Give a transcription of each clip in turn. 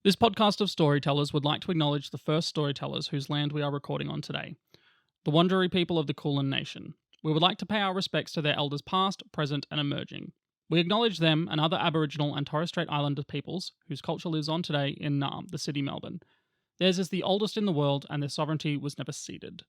This podcast of storytellers would like to acknowledge the first storytellers whose land we are recording on today, the Wurundjeri people of the Kulin Nation. We would like to pay our respects to their elders past, present, and emerging. We acknowledge them and other Aboriginal and Torres Strait Islander peoples whose culture lives on today in Naarm, the city Melbourne. Theirs is the oldest in the world and their sovereignty was never ceded.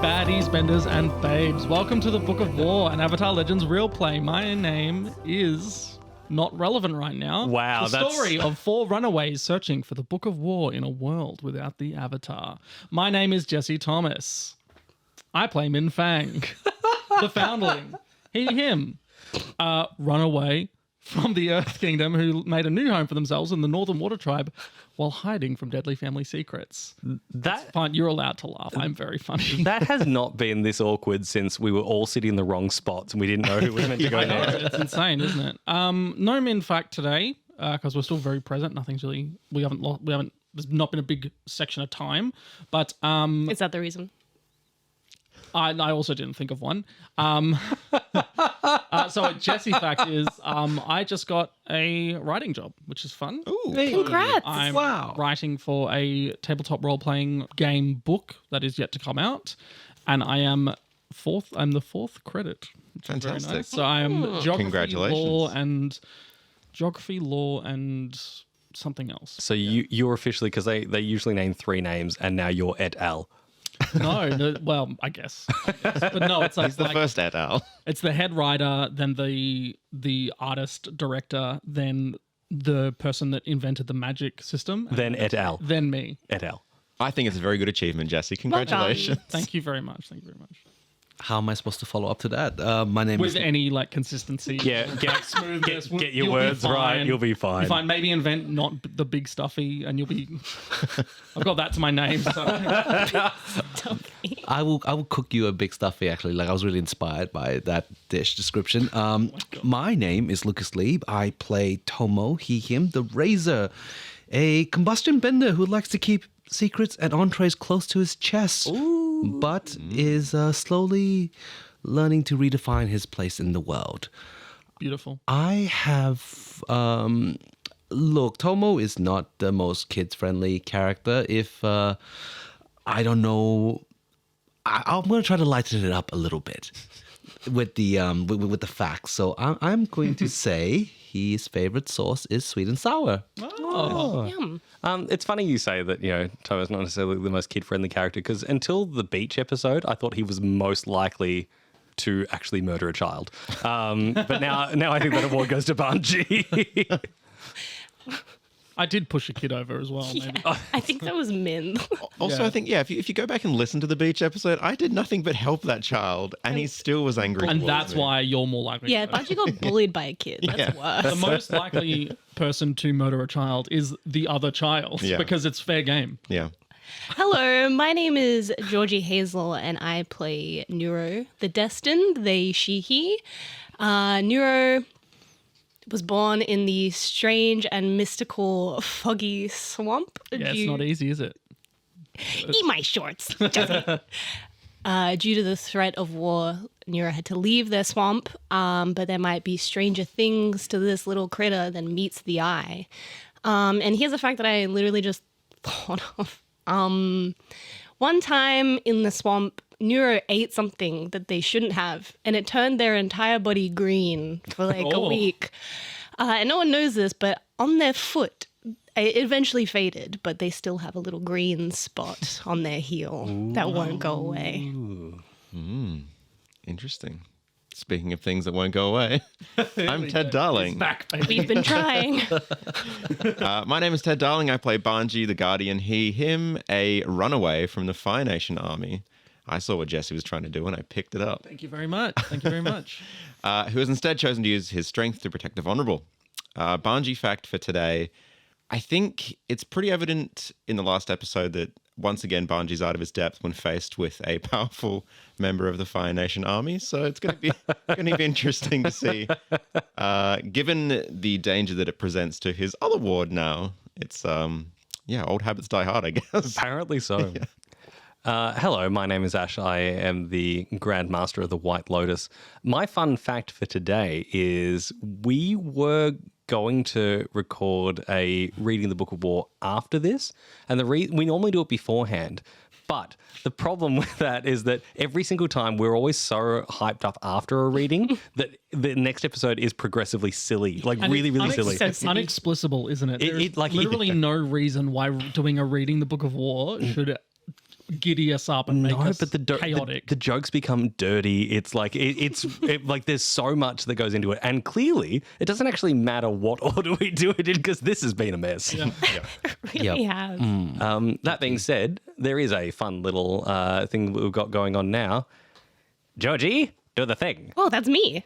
Baddies, benders, and babes. Welcome to the Book of War, an Avatar Legends real play. My name is not relevant right now. Wow, the story of 4 runaways searching for the Book of War in a world without the Avatar. My name is Jesse Thomas. I play Minh FANG, the Foundling. He, him, runaway from the Earth Kingdom who made a new home for themselves in the Northern Water Tribe while hiding from deadly family secrets. That's fine. You're allowed to laugh. I'm very funny. That has not been this awkward since we were all sitting in the wrong spots and we didn't know who was meant to go next. It's insane, isn't it? No Minh fact today because we're still very present. Nothing's really. We haven't. There's not been a big section of time, but is that the reason? I also didn't think of one. So a Jesse fact is I just got a writing job, which is fun. Ooh, congrats. I'm writing for a tabletop role-playing game book that is yet to come out. And I'm the fourth credit. Fantastic. Nice. So I'm geography, law, and something else. So you're officially, because they usually name 3 names and now you're et al. No, well, I guess. But no, it's like he's the first et al. It's the head writer, then the artist director, then the person that invented the magic system, then et al. Then me, et al. I think it's a very good achievement, Jesse. Congratulations. Thank you very much. Thank you very much. How am I supposed to follow up to that? My name is... With any, Get consistency. smoothness. Get your words right. You'll be fine. You'll fine. Maybe invent not the big stuffy and you'll be... I've got that to my name, so... I will cook you a big stuffy, actually. I was really inspired by that dish description. My name is Lucas Lieb. I play Tomo, he, him, the Razor, a combustion bender who likes to keep secrets and entrees close to his chest. Ooh. But is slowly learning to redefine his place in the world. Beautiful. I have... look, Tomo is not the most kids-friendly character. If, I don't know... I'm going to try to lighten it up a little bit with the with the facts. So I'm going to say his favorite sauce is sweet and sour. Oh. Yum. It's funny you say that, Tomo's not necessarily the most kid-friendly character, because until the beach episode, I thought he was most likely to actually murder a child. But now I think that award goes to Banji. I did push a kid over as well. Yeah, maybe. I think that was Minh. Also, I think, if you go back and listen to the beach episode, I did nothing but help that child, and he still was angry. And that's why you're more likely to Banji got bullied by a kid. That's worse. The most likely person to murder a child is the other child, because it's fair game. Yeah. Hello, my name is Georgie Hazel, and I play Nuro, the Destined, they, she, he. Nuro was born in the strange and mystical foggy swamp. Yeah, it's not easy, is it? Eat my shorts, Jesse. Due to the threat of war, Nuro had to leave their swamp, but there might be stranger things to this little critter than meets the eye. And here's a fact that I literally just thought of. One time in the swamp, Nuro ate something that they shouldn't have, and it turned their entire body green for a week. And no one knows this, but on their foot, it eventually faded, but they still have a little green spot on their heel that won't go away. Interesting. Speaking of things that won't go away, I'm Ted Darling. Back, baby. We've been trying. My name is Ted Darling. I play Banji, the Guardian, he, him, a runaway from the Fire Nation army. I saw what Jesse was trying to do and I picked it up. Thank you very much. Thank you very much. Who has instead chosen to use his strength to protect the vulnerable. Banji fact for today. I think it's pretty evident in the last episode that once again, Banji's out of his depth when faced with a powerful member of the Fire Nation army. So it's going to be interesting to see. Given the danger that it presents to his other ward now, it's old habits die hard, I guess. Apparently so. Hello, my name is Ash. I am the Grand Master of the White Lotus. My fun fact for today is we were going to record a Reading the Book of War after this, and we normally do it beforehand. But the problem with that is that every single time we're always so hyped up after a reading that the next episode is progressively silly, like And really, it's really silly. It's unexplicable, isn't it? There's literally no reason why doing a Reading the Book of War should giddy us up and make us chaotic. The jokes become dirty. It's like it's like there's so much that goes into it, and clearly it doesn't actually matter what order we do it in because this has been a mess. Yeah. Really have. That being said, there is a fun little thing that we've got going on now. Georgie, do the thing. Oh, that's me.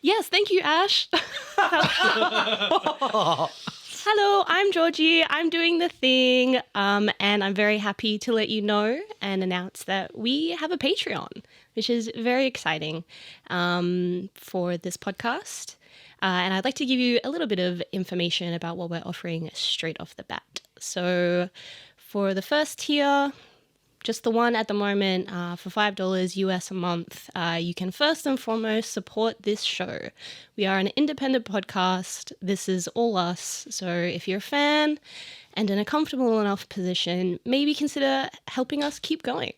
Yes, thank you, Ash. Hello, I'm Georgie. I'm doing the thing, and I'm very happy to let you know and announce that we have a Patreon, which is very exciting for this podcast. And I'd like to give you a little bit of information about what we're offering straight off the bat. So for the first tier, just the one at the moment, for $5 US a month, you can first and foremost support this show. We are an independent podcast. This is all us. So if you're a fan and in a comfortable enough position, maybe consider helping us keep going.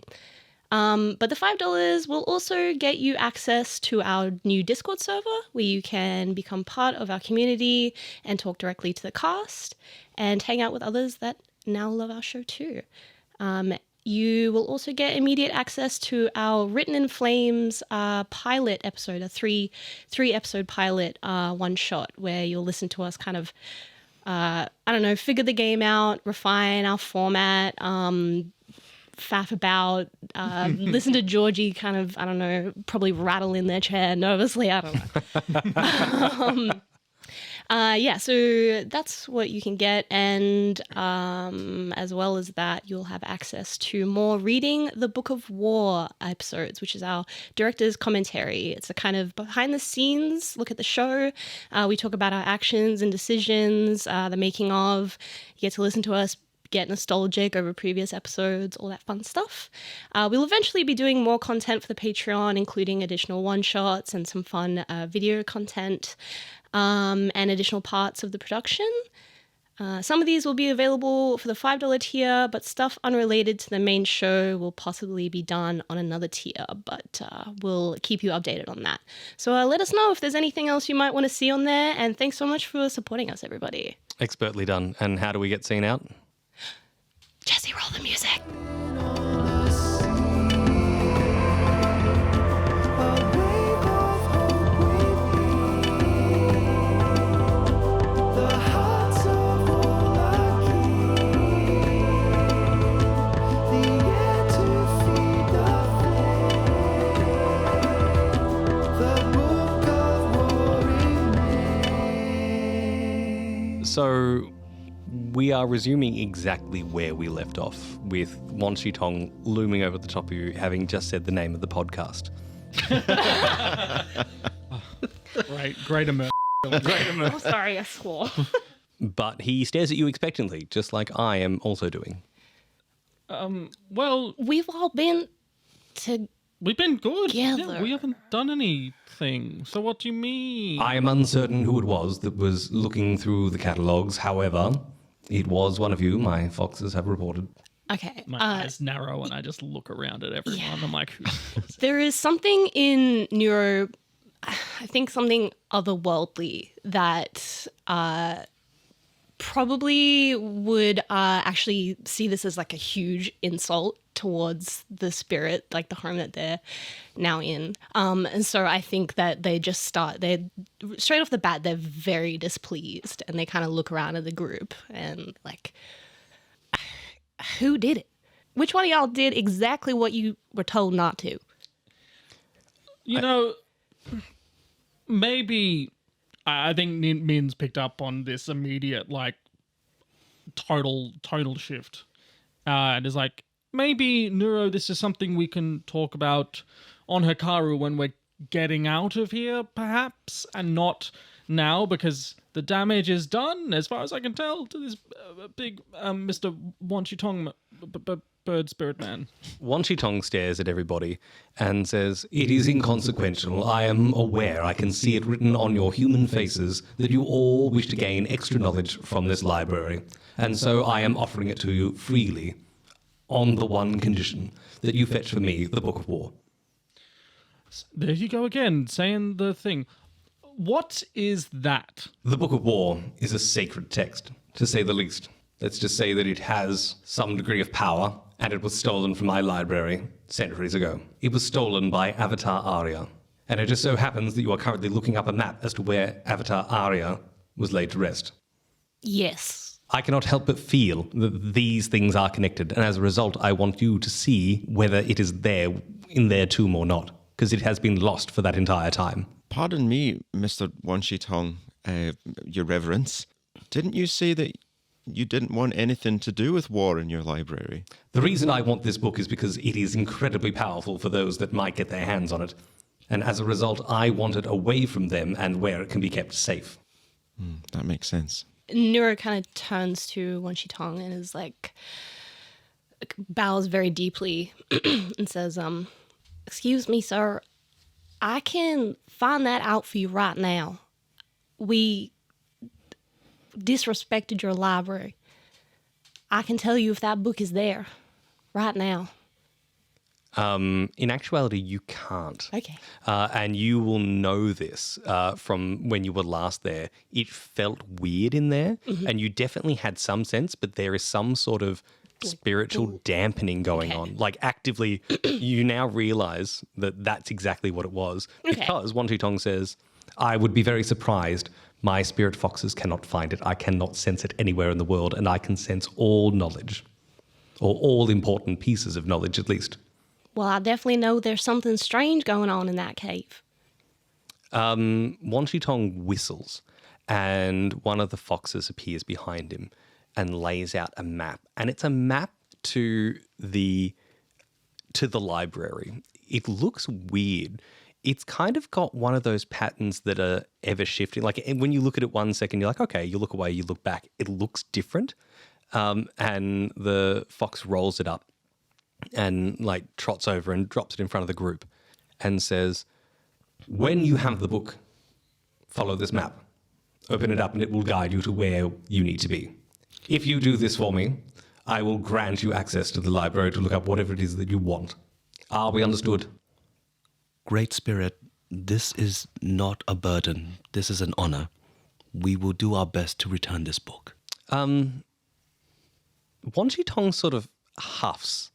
But the $5 will also get you access to our new Discord server where you can become part of our community and talk directly to the cast and hang out with others that now love our show too. You will also get immediate access to our Written in Flames pilot episode, a three episode pilot one shot where you'll listen to us kind of, figure the game out, refine our format, faff about, listen to Georgie kind of, probably rattle in their chair nervously. I don't know. So that's what you can get. And as well as that, you'll have access to more Reading the Book of War episodes, which is our director's commentary. It's a kind of behind the scenes look at the show. We talk about our actions and decisions, the making of. You get to listen to us get nostalgic over previous episodes, all that fun stuff. We'll eventually be doing more content for the Patreon, including additional one-shots and some fun video content. And additional parts of the production. Some of these will be available for the $5 tier, but stuff unrelated to the main show will possibly be done on another tier, but we'll keep you updated on that. So let us know if there's anything else you might want to see on there, and thanks so much for supporting us, everybody. Expertly done. And how do we get seen out? Jesse, roll the music. So we are resuming exactly where we left off, with Wan Shi Tong looming over the top of you, having just said the name of the podcast. Great immersion. Oh, sorry, I swore. But he stares at you expectantly, just like I am also doing. Well, We've all been to... we've been good. Together. Yeah, we haven't done anything. So what do you mean? I am uncertain who it was that was looking through the catalogues. However, it was one of you, my foxes have reported. Okay. My eyes narrow and I just look around at everyone. Yeah. I'm like, who's There is something in Nuro, I think something otherworldly that probably would actually see this as like a huge insult towards the spirit, like the home that they're now in. And so I think that they just they're straight off the bat, they're very displeased and they kind of look around at the group and like, who did it? Which one of y'all did exactly what you were told not to? You know, maybe I think Min's picked up on this immediate, like, total shift. And is like, maybe, Nuro, this is something we can talk about on Hikaru when we're getting out of here, perhaps, and not now, because the damage is done, as far as I can tell, to this big Mr. Wanchitong bird spirit man. Wanchitong stares at everybody and says, "It is inconsequential. I am aware. I can see it written on your human faces that you all wish to gain extra knowledge from this library. And so I am offering it to you freely, on the one condition that you fetch for me the Book of War." There you go again, saying the thing. What is that? The Book of War is a sacred text, to say the least. Let's just say that it has some degree of power, and it was stolen from my library centuries ago. It was stolen by Avatar Arya, and it just so happens that you are currently looking up a map as to where Avatar Arya was laid to rest. Yes. I cannot help but feel that these things are connected, and as a result, I want you to see whether it is there in their tomb or not, because it has been lost for that entire time. Pardon me, Mr. Wanchitong, Your Reverence. Didn't you say that you didn't want anything to do with war in your library? The reason I want this book is because it is incredibly powerful for those that might get their hands on it. And as a result, I want it away from them and where it can be kept safe. That makes sense. Nuro kind of turns to Wanchitong and is like, bows very deeply and says, "Excuse me, sir. I can find that out for you right now. We disrespected your library. I can tell you if that book is there right now." In actuality, you can't. Okay. And you will know this from when you were last there. It felt weird in there, and you definitely had some sense, but there is some sort of spiritual dampening going on. Like actively, you now realize that that's exactly what it was. Okay. Because Wanchitong says, "I would be very surprised. My spirit foxes cannot find it. I cannot sense it anywhere in the world, and I can sense all knowledge, or all important pieces of knowledge at least." Well, I definitely know there's something strange going on in that cave. Wanchitong whistles, and one of the foxes appears behind him and lays out a map. And it's a map to the library. It looks weird. It's kind of got one of those patterns that are ever shifting. Like when you look at it 1 second, you're like, okay, you look away, you look back. It looks different. And the fox rolls it up and like trots over and drops it in front of the group and says, "When you have the book, follow this map. Open it up and it will guide you to where you need to be. If you do this for me, I will grant you access to the library to look up whatever it is that you want. Are we understood?" Great Spirit, this is not a burden. This is an honor. We will do our best to return this book. Wanchitong sort of huffs.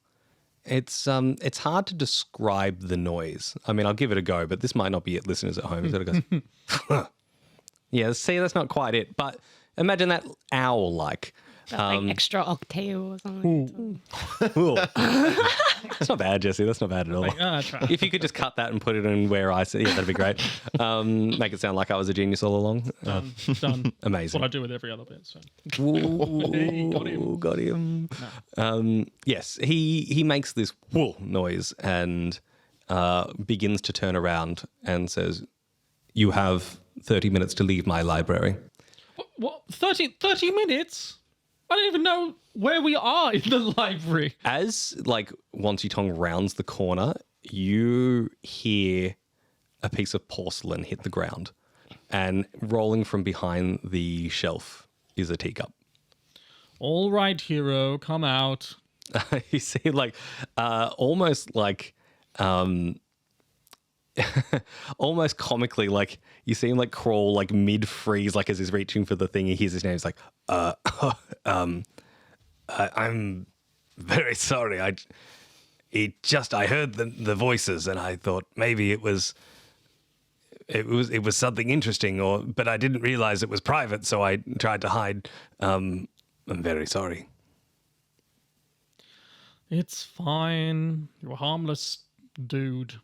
It's hard to describe the noise. I mean, I'll give it a go, but this might not be it, listeners at home. It sort of goes, yeah, see, that's not quite it. But imagine that owl-like. Like extra octave or something. That's not bad, Jesse. That's not bad at all. Try. If you could just cut that and put it in where I say, yeah, that'd be great. Make it sound like I was a genius all along. Done. Amazing. What I do with every other bit. So. Ooh, got him. Yes, he makes this wool noise and begins to turn around and says, "You have 30 minutes to leave my library." What? 30 minutes? I don't even know where we are in the library. As like Wanchitong rounds the corner, you hear a piece of porcelain hit the ground, and rolling from behind the shelf is a teacup. All right, Hiro, come out. You see, like, almost like, almost comically, like you see him like crawl like mid freeze, like as he's reaching for the thing. He hears his name. He's like, I'm very sorry. I heard the voices and I thought maybe it was something interesting, but I didn't realize it was private, so I tried to hide. I'm very sorry. It's fine. You're a harmless dude.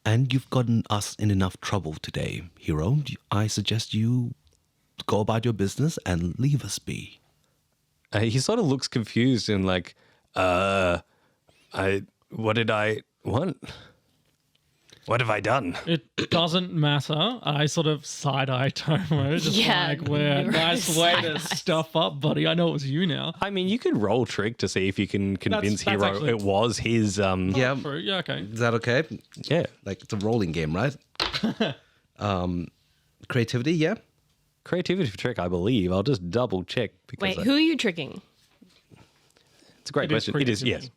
And you've gotten us in enough trouble today, Hiro. I suggest you go about your business and leave us be. He sort of looks confused and like, What did I want? What have I done? It doesn't matter. I sort of side-eye Tomo, just Yeah, like, we're Nuro nice way to side-eyes. stuff up, buddy. I know it was you now. I mean, you could roll trick to see if you can convince that's Hiro actually- it was his. Yeah. True. Yeah, okay. Is that okay? Yeah. Like it's a rolling game, right? Creativity, yeah. Creativity trick, I believe. I'll just double check. Because Wait, who are you tricking? It's a great It is question. It is, yes. creativity.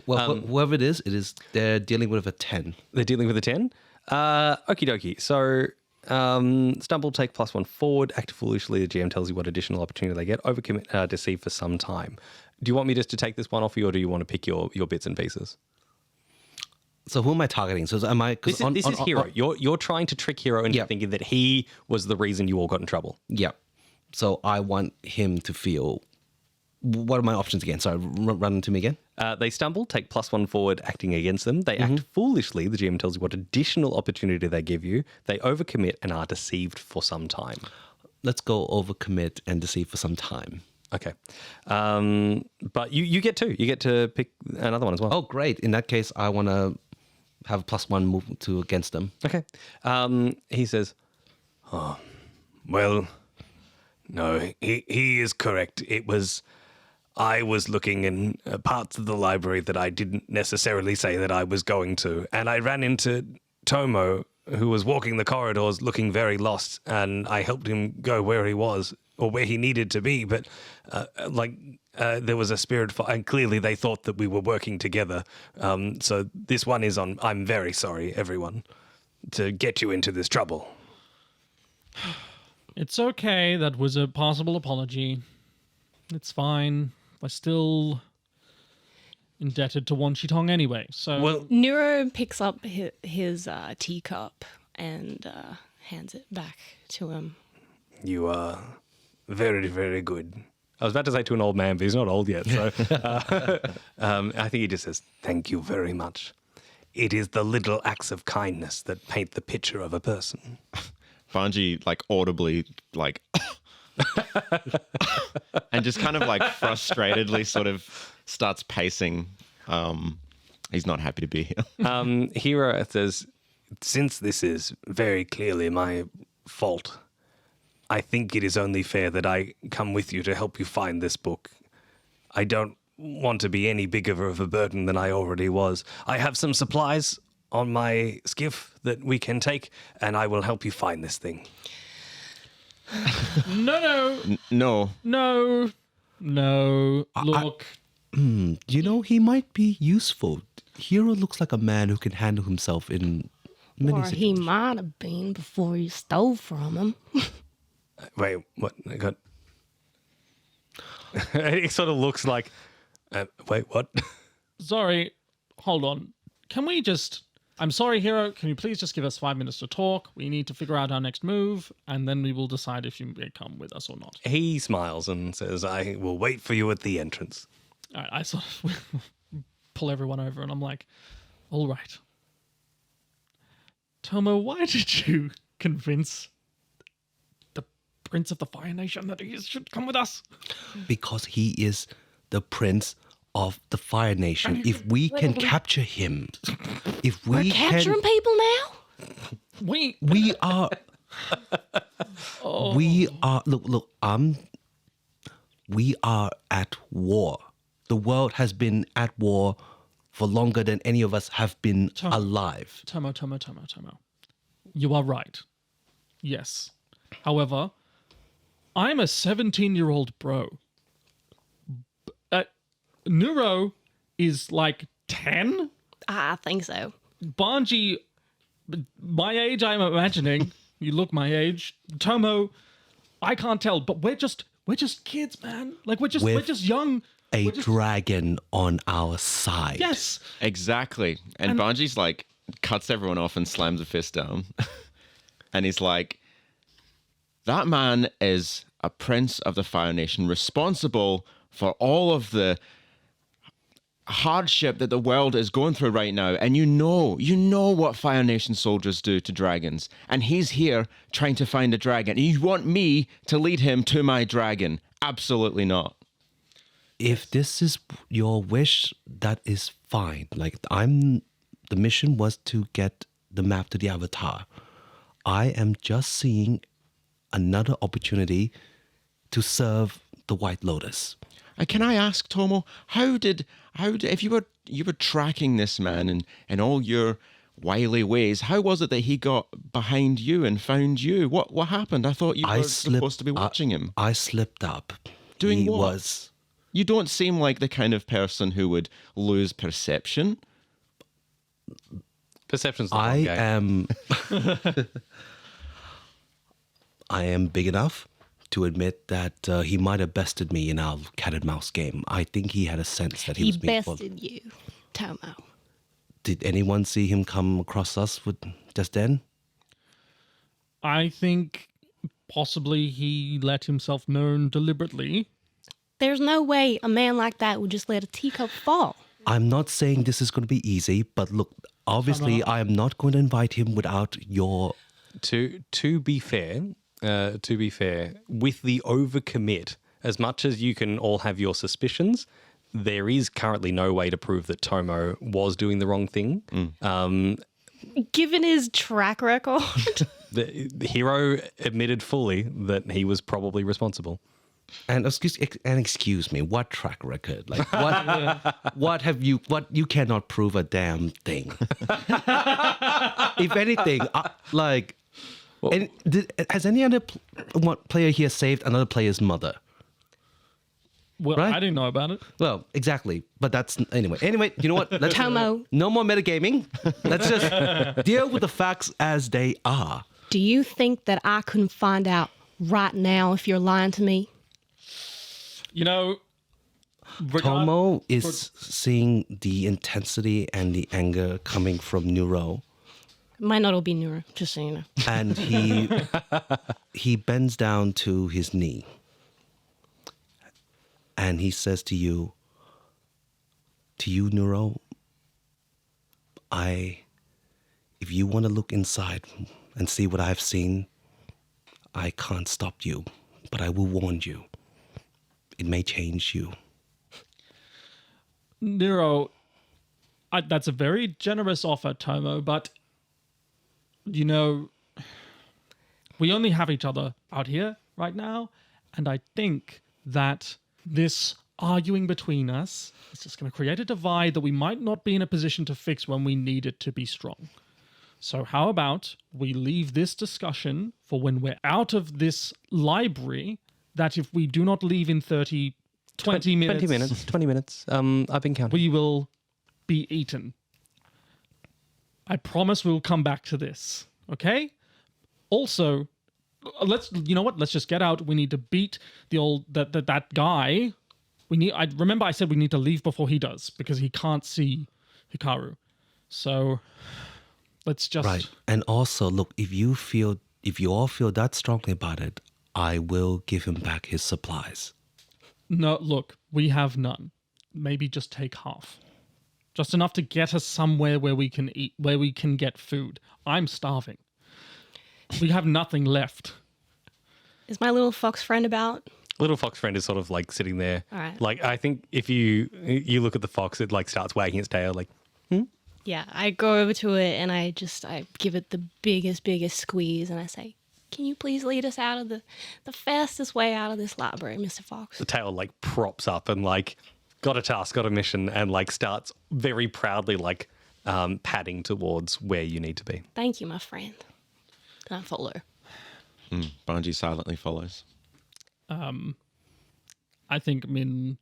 Well, whoever it is, they're dealing with a 10. They're dealing with a 10. Okie dokie. So, stumble, take +1 forward, act foolishly. The GM tells you what additional opportunity they get. Overcommit, deceive for some time. Do you want me just to take this one off you, or do you want to pick your bits and pieces? So who am I targeting? So am I? This is Hiro. You're trying to trick Hiro into thinking that he was the reason you all got in trouble. Yeah. So I want him to feel. What are my options again? Sorry, run to me again. They stumble, take +1 forward, acting against them. They act foolishly. The GM tells you what additional opportunity they give you. They overcommit and are deceived for some time. Let's go overcommit and deceive for some time. Okay. But you get two. You get to pick another one as well. Oh, great! In that case, I want to have a +1 move to against them. Okay. He says, well, no, he is correct. I was looking in parts of the library that I didn't necessarily say that I was going to. And I ran into Tomo, who was walking the corridors looking very lost. And I helped him go where he was or where he needed to be. But there was a spirit fire. And clearly they thought that we were working together. So this one is on. I'm very sorry, everyone, to get you into this trouble. It's okay. That was a possible apology. It's fine. We're still indebted to Wan Chitong anyway. So Well, Nuro picks up his teacup and hands it back to him. you are very, very good. I was about to say to an old man, but he's not old yet. So I think he just says, thank you very much. It is the little acts of kindness that paint the picture of a person. Banji, like, audibly, like, and just kind of, like, frustratedly sort of starts pacing. He's not happy to be here. Hiro says, since this is very clearly my fault, I think it is only fair that I come with you to help you find this book. I don't want to be any bigger of a burden than I already was. I have some supplies on my skiff that we can take, and I will help you find this thing. no. Look, You know, he might be useful. Hiro looks like a man who can handle himself in many Or he situations. might have been before you stole from him. Wait, what? I got... It sort of looks like... wait, what? sorry. Hold on. Can we just... I'm sorry, Hiro. Can you please just give us 5 minutes to talk? We need to figure out our next move, and then we will decide if you may come with us or not. He smiles and says, I will wait for you at the entrance. All right, I sort of pull everyone over, and I'm like, all right. Tomo, why did you convince the Prince of the Fire Nation that he should come with us? Because he is the prince of the Fire Nation. If we can capture him, if we Capturing can, people now? we are. We are. Look. We are at war. The world has been at war for longer than any of us have been alive. Tomo. You are right. Yes. However, I'm a 17-year-old bro. Nuro is like 10. I think so. Banji, my age, I'm imagining. You look my age. Tomo, I can't tell, but we're just kids, man. Like we're just young. A dragon on our side. Yes. Exactly. And Banji's like, cuts everyone off and slams a fist down. And he's like, that man is a prince of the Fire Nation, responsible for all of the hardship that the world is going through right now. And you know what Fire Nation soldiers do to dragons. And he's here trying to find a dragon. And you want me to lead him to my dragon? Absolutely not. if this is your wish, that is fine. Like the mission was to get the map to the Avatar. I am just seeing another opportunity to serve the White Lotus. Can I ask, Tomo, how did if you were tracking this man in all your wily ways, how was it that he got behind you and found you? What happened? I thought you were supposed to be watching him. I slipped up. Doing He what? was You don't seem like the kind of person who would lose perception. Perception's the I wrong game. am I am big enough to admit that he might have bested me in our cat and mouse game. I think he had a sense that he He was being followed. bested you, Tomo. Did anyone see him come across us with just then? I think possibly he let himself known deliberately. There's no way a man like that would just let a teacup fall. I'm not saying this is going to be easy, but look, obviously I am not going to invite him without your... To be fair, with the overcommit, as much as you can all have your suspicions, there is currently no way to prove that Tomo was doing the wrong thing. Given his track record, The Hiro admitted fully that he was probably responsible. And excuse me, what track record? Like what you cannot prove a damn thing. If anything, has any other player here saved another player's mother? Well, Right? I didn't know about it. Well, exactly. But that's anyway. Anyway, you know what? Let's Tomo. no more metagaming. Let's just deal with the facts as they are. do you think that I couldn't find out right now if you're lying to me? You know, Tomo is seeing the intensity and the anger coming from Nuro, It might not all be Nuro, just so you know. and he bends down to his knee, and he says to you, Nuro, if you want to look inside and see what I've seen, I can't stop you, but I will warn you. It may change you. Nuro, that's a very generous offer, Tomo, but, you know, we only have each other out here right now, and I think that this arguing between us is just going to create a divide that we might not be in a position to fix when we need it to be strong. So how about we leave this discussion for when we're out of this library, that if we do not leave in 20 minutes... 20 minutes. I've been counting. we will be eaten. I promise we'll come back to this. Okay? Also, let's just get out. We need to beat the old that guy. I remember I said we need to leave before he does because he can't see Hikaru. So let's just Right. And also, look, if you all feel that strongly about it, I will give him back his supplies. No, look, we have none. Maybe just take half. Just enough to get us somewhere where we can eat, where we can get food. I'm starving. We have nothing left. Is my little fox friend about? Little fox friend is sort of like sitting there. All right. Like, I think if you look at the fox, it like starts wagging its tail like, Yeah, I go over to it and I give it the biggest squeeze and I say, can you please lead us out of the fastest way out of this library, Mr. Fox? the tail like props up and like, got a task, got a mission, and like starts very proudly like padding towards where you need to be. Thank you, my friend. And I follow. Banji silently follows. I think Minh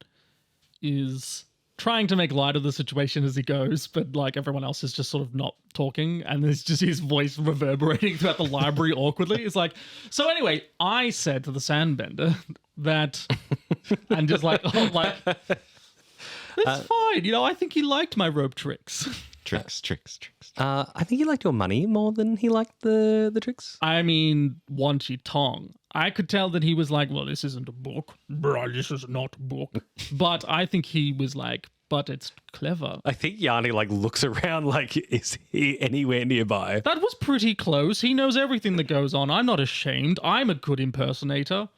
is trying to make light of the situation as he goes, but like everyone else is just sort of not talking, and there's just his voice reverberating throughout the library awkwardly. It's like, so anyway, I said to the sandbender that, and just like, oh, like, it's fine. You know, I think he liked my rope tricks. Tricks. I think he liked your money more than he liked the tricks. I mean, Wanchi Tong. I could tell that he was like, well, this isn't a book. Bruh, this is not a book. But I think he was like, but it's clever. I think Yanni like looks around like, is he anywhere nearby? That was pretty close. He knows everything that goes on. I'm not ashamed. I'm a good impersonator.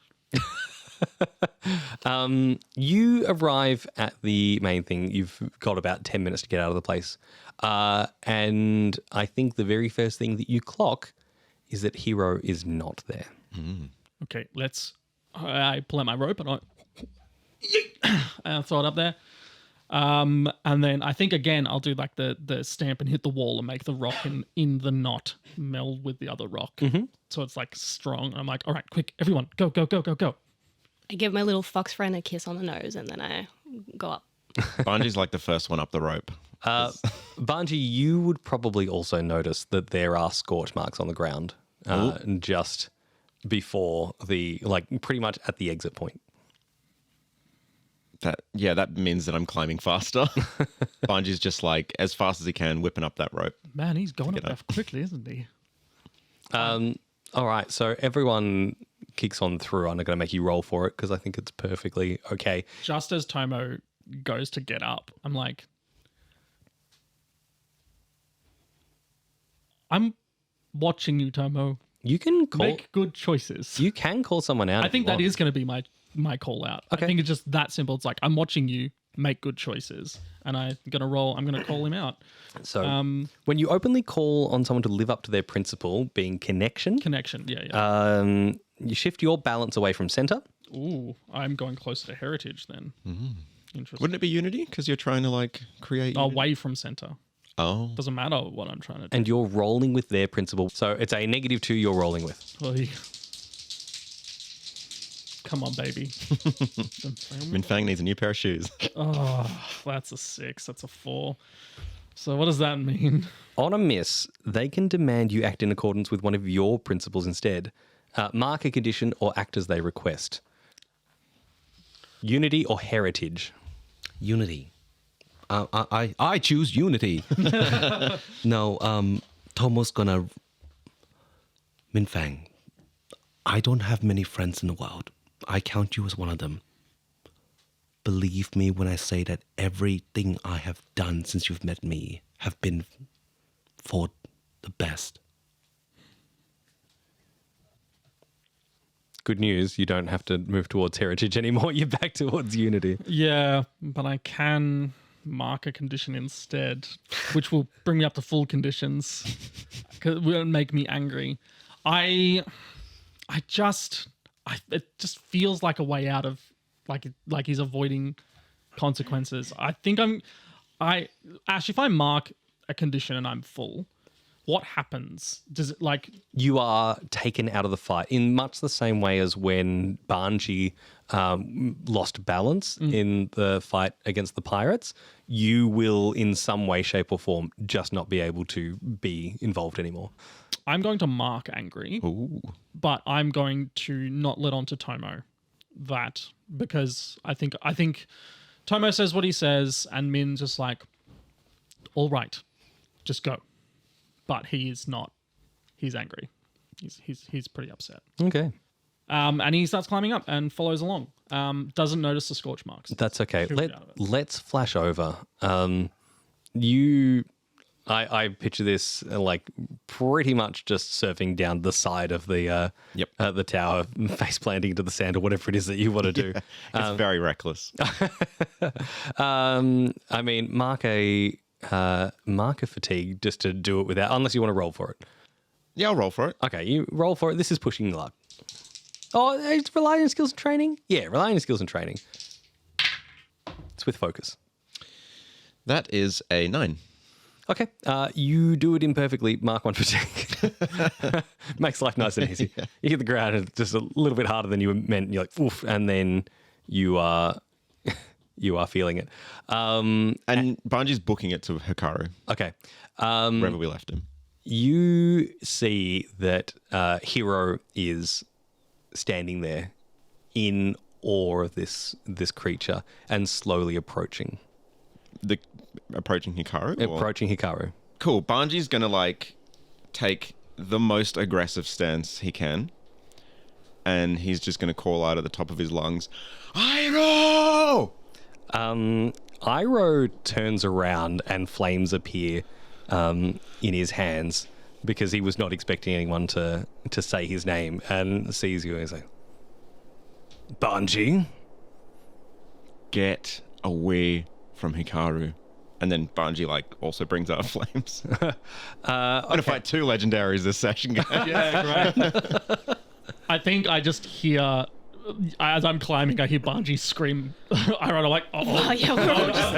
You arrive at the main thing. You've got about 10 minutes to get out of the place. And I think the very first thing that you clock is that Hiro is not there. Okay, I pull out my rope and I throw it up there. And then I think again I'll do like the stamp and hit the wall and make the rock in the knot meld with the other rock. So it's like strong. And I'm like, all right, quick, everyone, go, go, go, go, go. I give my little fox friend a kiss on the nose and then I go up. Banji's like the first one up the rope. Banji, you would probably also notice that there are scorch marks on the ground just before pretty much at the exit point. That means that I'm climbing faster. Banji's just like as fast as he can, whipping up that rope. Man, he's going up there quickly, isn't he? All right, so everyone kicks on through. I'm not going to make you roll for it because I think it's perfectly okay. Just as Tomo goes to get up, I'm like, I'm watching you, Tomo. You can Make good choices. You can call someone out. I think that is going to be my call out. Okay. I think it's just that simple. It's like, I'm watching you make good choices. And I'm going to call him out. So when you openly call on someone to live up to their principle, being connection. Connection, yeah. You shift your balance away from center. Ooh, I'm going closer to heritage then. Interesting. Wouldn't it be unity? Because you're trying to like create unity? Away from center. Oh. Doesn't matter what I'm trying to do. And you're rolling with their principle. So it's a -2 you're rolling with. Oy. Come on, baby. Minh Fang needs a new pair of shoes. Oh, that's a 6. That's a 4. So what does that mean? On a miss, they can demand you act in accordance with one of your principles instead. Mark a condition or act as they request. Unity or heritage? Unity. I choose unity. No, Tomo's gonna... Minh Fang, I don't have many friends in the world. I count you as one of them. Believe me when I say that everything I have done since you've met me have been for the best. Good news, you don't have to move towards heritage anymore. You're back towards unity. Yeah, but I can mark a condition instead, which will bring me up to full conditions. Because it won't make me angry. It just feels like a way out of like he's avoiding consequences. I think if I mark a condition and I'm full, what happens? Does it like you are taken out of the fight in much the same way as when Banji lost balance in the fight against the pirates? You will, in some way, shape, or form, just not be able to be involved anymore. I'm going to mark angry, but I'm going to not let on to Tomo that because I think Tomo says what he says and Min's just like, all right, just go. But he is not. He's angry. He's pretty upset. Okay. And he starts climbing up and follows along. Doesn't notice the scorch marks. That's okay. He'll get out of it. Let's flash over. I picture this like pretty much just surfing down the side of the tower, face planting into the sand or whatever it is that you want to do. It's very reckless. I mean, mark a fatigue just to do it without, unless you want to roll for it. Yeah, I'll roll for it. Okay, you roll for it. This is pushing luck. Oh, it's relying on skills and training? Yeah, relying on skills and training. It's with focus. That is a 9. Okay, you do it imperfectly. Mark 1 fatigue. Makes life nice and easy. Yeah. You hit the ground and it's just a little bit harder than you meant. You're like, oof, and then you are feeling it. And Banji's booking it to Hikaru. Okay. Wherever we left him. You see that Hiro is standing there in awe of this creature and slowly approaching. Approaching Hikaru? Approaching Hikaru. Cool. Banji's going to like take the most aggressive stance he can. And he's just going to call out at the top of his lungs, Iroh! Iroh turns around and flames appear in his hands because he was not expecting anyone to say his name and sees you and he's like, Banji. Get away from Hikaru. And then Banji like also brings out flames. I'm gonna fight 2 legendaries this session, guys. Yeah, great. I think I just hear, as I'm climbing, I hear Banji scream. I run like, Oh, yeah, we're all just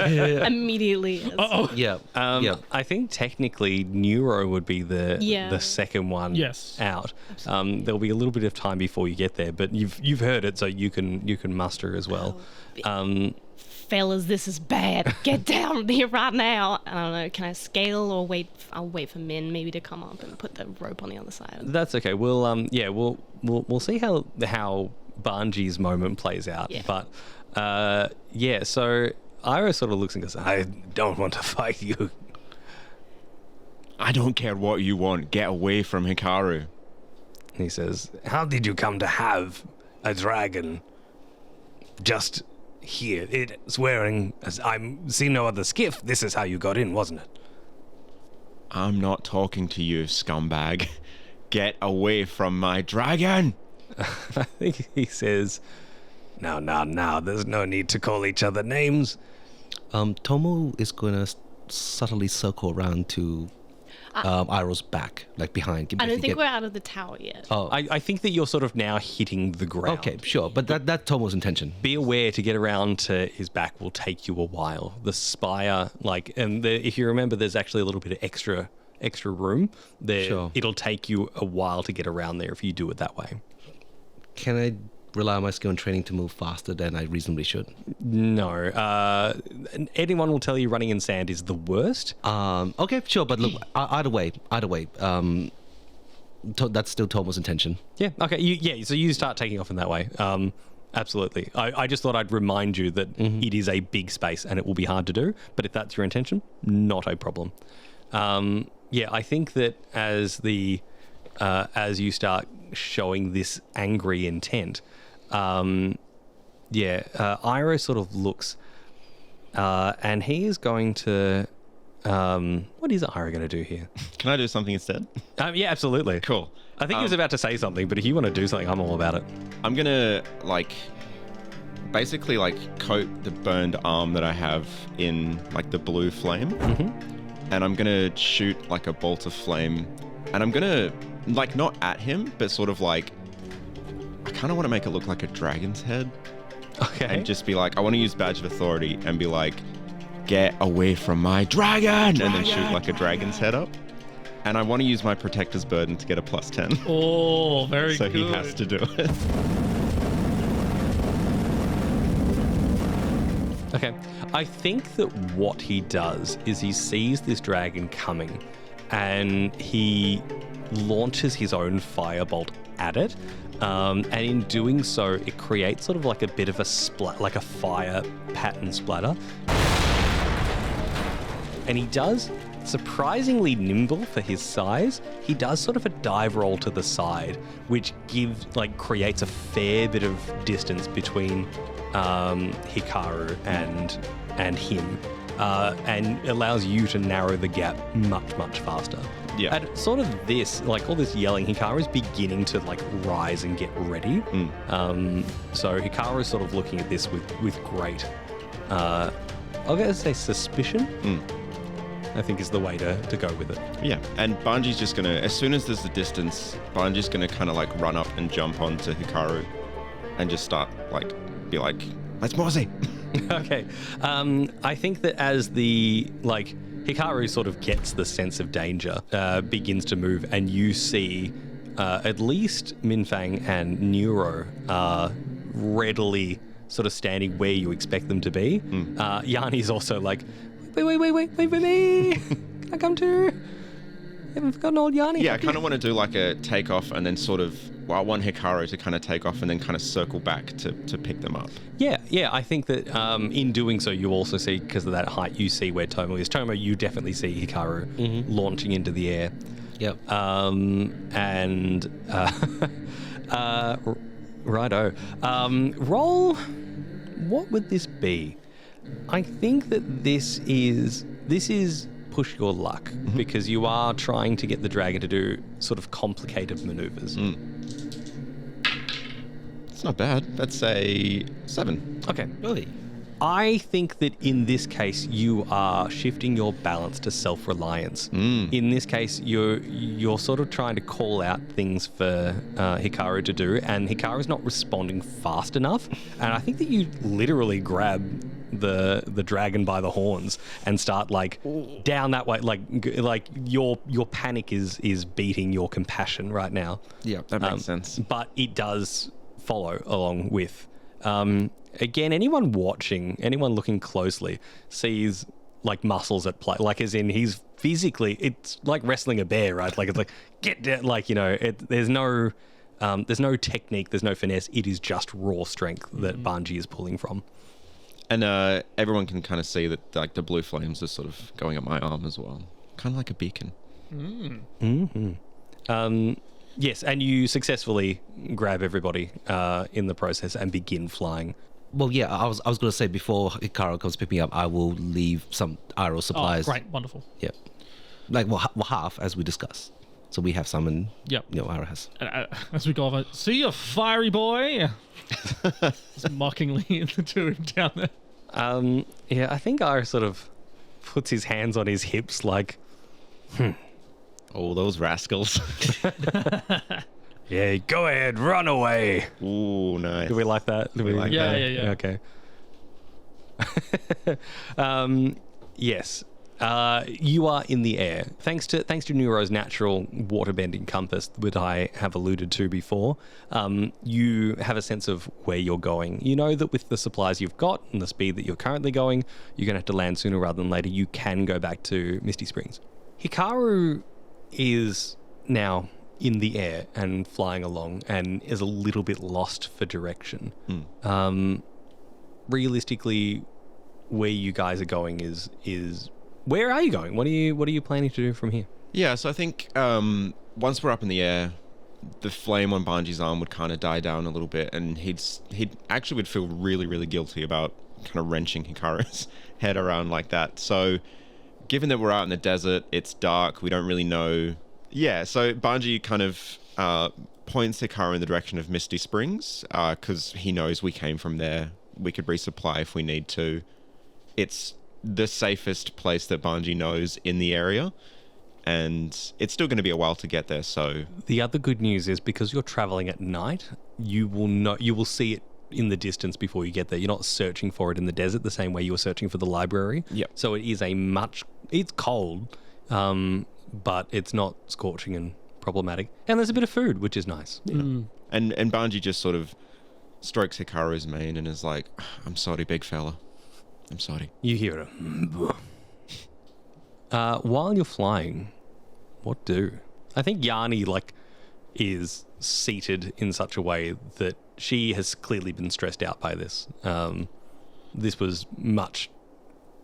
immediately. Yeah. I think technically Nuro would be the second one Yes. out. There'll be a little bit of time before you get there, but you've heard it, so you can muster as well. Fellas, this is bad. Get down here right now. I don't know. Can I scale or wait? I'll wait for Minh maybe to come up and put the rope on the other side. That's okay. We'll see how Banji's moment plays out. Yeah. But so Iroh sort of looks and goes, I don't want to fight you. I don't care what you want. Get away from Hikaru. And he says, how did you come to have a dragon just here? It's wearing, as I'm seeing no other skiff. This is how you got in, wasn't it? I'm not talking to you, scumbag. Get away from my dragon. I think he says, now, there's no need to call each other names. Tomo is gonna subtly circle around to Iroh's back, like behind. I don't think we're out of the tower yet. Oh, I think that you're sort of now hitting the ground. okay, sure, but that's Tomo's intention. Be aware to get around to his back will take you a while. The spire, if you remember, there's actually a little bit of extra room there. Sure. It'll take you a while to get around there if you do it that way. Can I rely on my skill and training to move faster than I reasonably should? No. Anyone will tell you running in sand is the worst. Okay, sure, but look, either way, that's still Tomo's intention. Yeah. Okay. So you start taking off in that way. Absolutely. I just thought I'd remind you that it is a big space and it will be hard to do. But if that's your intention, not a problem. I think that as you start showing this angry intent, Iroh sort of looks, and he is going to. What is Iroh going to do here? Can I do something instead? Yeah, absolutely. Cool. I think he was about to say something, but if you want to do something, I'm all about it. I'm gonna basically coat the burned arm that I have in the blue flame, and I'm gonna shoot a bolt of flame, and I'm gonna not at him, but sort of I kind of want to make it look like a dragon's head. Okay. And just be I want to use Badge of Authority and be get away from my dragon! And then shoot a dragon's head up. And I want to use my Protector's Burden to get a +10. Oh, very so good. he has to do it. Okay. I think that what he does is he sees this dragon coming and he launches his own firebolt at it. And in doing so, it creates sort of a bit of a splat, like a fire pattern splatter. And he does, surprisingly nimble for his size, he does sort of a dive roll to the side, which creates a fair bit of distance between Hikaru and him, and allows you to narrow the gap much, much faster. Yeah. And sort of this, all this yelling, Hikaru is beginning to rise and get ready. So Hikaru is sort of looking at this with great, I'm going to say suspicion. I think is the way to go with it. Yeah, and Banji's just gonna, as soon as there's a distance, Banji's gonna kind of run up and jump onto Hikaru and just start be let's mosey. Okay. I think that as the Hikaru sort of gets the sense of danger, begins to move, and you see at least Minh and Nuro readily sort of standing where you expect them to be. Yanni's also wait. Can I come too? Haven't forgotten old Yanni. Yeah, I kind of want to do a takeoff and then sort of, I want Hikaru to kind of take off and then kind of circle back to pick them up. Yeah. I think that in doing so, you also see, because of that height, you see where Tomo is. Tomo, you definitely see Hikaru launching into the air. Yep. Righto. Roll. What would this be? I think that this is push your luck, because you are trying to get the dragon to do sort of complicated maneuvers. It's not bad. That's a 7. Okay. Really? I think that in this case, you are shifting your balance to self-reliance. In this case, you're sort of trying to call out things for Hikaru to do, and Hikaru's not responding fast enough. And I think that you literally grab the dragon by the horns and start like down that way, like your panic is beating your compassion right now. Yeah, that makes sense. But it does follow along with. Again, anyone looking closely sees like muscles at play, like as in he's physically, it's like wrestling a bear, right? Like it's like, get down, like, you know, there's no technique, there's no finesse. It is just raw strength that Banji is pulling from. And everyone can kind of see that like the blue flames are sort of going up my arm as well. Kind of like a beacon. Yes, and you successfully grab everybody in the process and begin flying. Well, yeah, I was going to say before Hikaru comes pick me up, I will leave some iroh supplies. Oh, great, wonderful. Yeah. Like, well, half, as we discussed. So we have some and, Yep. you know, iroh has. As we go over, see you, fiery boy. Just mockingly the two of him down there. Yeah, I think Iroh sort of puts his hands on his hips like, Oh, those rascals. yeah, go ahead, run away. Ooh, nice. Do we like that? Do we like Yeah, that? yeah. Okay. Yes. You are in the air. Thanks to Nuro's natural waterbending compass, which I have alluded to before, you have a sense of where you're going. You know that with the supplies you've got and the speed that you're currently going, you're going to have to land sooner rather than later. You can go back to Misty Springs. Hikaru is now in the air and flying along and is a little bit lost for direction. Realistically, where you guys are going is where are you going? What are you planning to do from here? Yeah, so I think once we're up in the air, the flame on Banji's arm would kind of die down a little bit, and he'd actually would feel really, really guilty about kind of wrenching Hikaru's head around like that. So given that we're out in the desert, it's dark, we don't really know. Yeah, so Banji kind of points Hikaru in the direction of Misty Springs because he knows we came from there. We could resupply if we need to. It's the safest place that Banji knows in the area, and it's still going to be a while to get there. So the other good news is because you're traveling at night, you will see it in the distance before you get there. You're not searching for it in the desert the same way you were searching for the library. Yep. So it is it's cold, but it's not scorching and problematic. And there's a bit of food, which is nice. And Banji just sort of strokes Hikaru's mane and is like, "I'm sorry, big fella. I'm sorry." You hear it. While you're flying, what do? I think Yanni is seated in such a way that she has clearly been stressed out by this. This was much